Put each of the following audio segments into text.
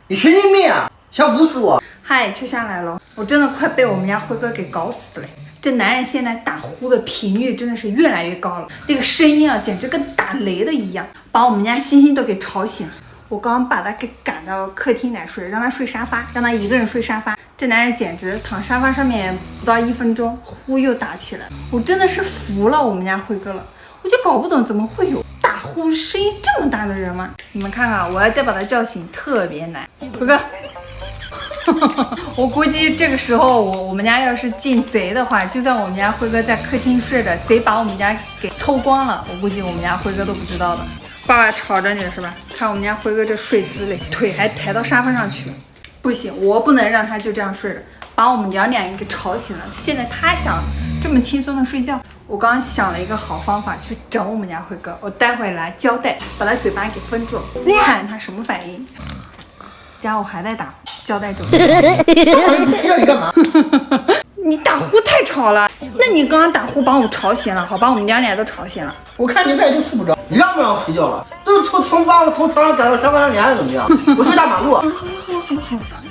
你神经病啊！想捂死我！嗨，秋下来了，我真的快被我们家辉哥给搞死了。这男人现在打呼的频率真的是越来越高了，那个声音啊，简直跟打雷的一样，把我们家星星都给吵醒了。我刚把他给赶到客厅来睡，让他睡沙发，让他一个人睡沙发。这男人简直躺沙发上面不到1分钟，呼又打起来，我真的是服了我们家辉哥了。我就搞不懂怎么会有打呼声音这么大的人吗？你们看看，我要再把他叫醒特别难。辉哥。我估计这个时候我们家要是进贼的话，就算我们家辉哥在客厅睡着，贼把我们家给偷光了，我估计我们家辉哥都不知道的。爸爸吵着你了是吧？看我们家辉哥这睡姿嘞，腿还抬到沙发上去，不行，我不能让他就这样睡着，把我们娘俩给吵醒了。现在他想这么轻松的睡觉，我刚刚想了一个好方法去整我们家辉哥，我待会拿胶带把他嘴巴给封住了，看他什么反应。家伙还在打呼，胶带中。不需要你干嘛？你打呼太吵了，那你刚刚打呼把我吵醒了，好，把我们娘俩都吵醒了。我看你们俩就睡不着，你让不让我睡觉了？都把我从床上赶到沙发上，你还怎么样？我睡大马路。好。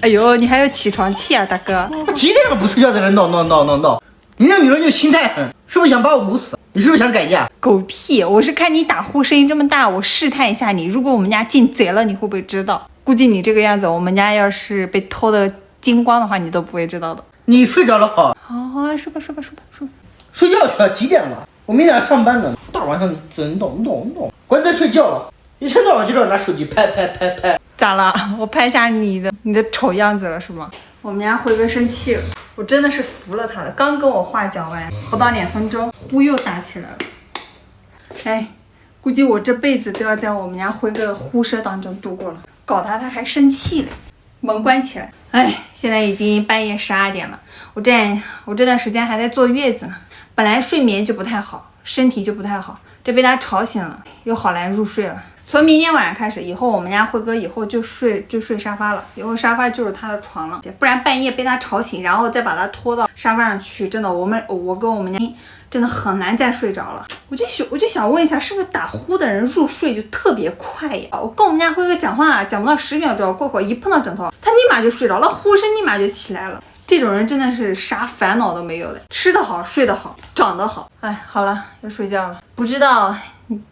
哎呦，你还有起床气啊，大哥！几点了不睡觉在这闹！你这女人就心太狠，是不是想把我捂死？你是不是想改嫁？狗屁！我是看你打呼声音这么大，我试探一下你，如果我们家进贼了，你会不会知道？估计你这个样子，我们家要是被偷的精光的话，你都不会知道的。你睡着了好。好，睡吧。睡觉去了，几点了？我明天要上班呢，大晚上真动，关灯睡觉了。一天到晚就知道拿手机拍。咋了？我拍下你的丑样子了是吗？我们家辉哥生气了，我真的是服了他了。刚跟我话讲完，不到2分钟，呼又打起来了。哎，估计我这辈子都要在我们家辉哥的呼声当中度过了。搞他还生气了，门关起来。哎，现在已经半夜12点了，我这段时间还在坐月子呢，本来睡眠就不太好，身体就不太好，这被他吵醒了，又好难入睡了。从明天晚上开始，以后我们家辉哥以后就睡沙发了，以后沙发就是他的床了，不然半夜被他吵醒，然后再把他拖到沙发上去，真的我跟我们家真的很难再睡着了。我就想问一下，是不是打呼的人入睡就特别快呀？我跟我们家辉哥讲话讲不到10秒钟，过会一碰到枕头，他立马就睡着了，呼声立马就起来了。这种人真的是啥烦恼都没有的，吃得好，睡得好，长得好。哎，好了，要睡觉了。不知道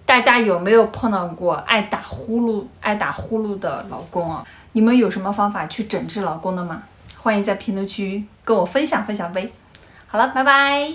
大家有没有碰到过爱打呼噜的老公啊？你们有什么方法去整治老公的吗？欢迎在评论区跟我分享呗。好了，拜拜。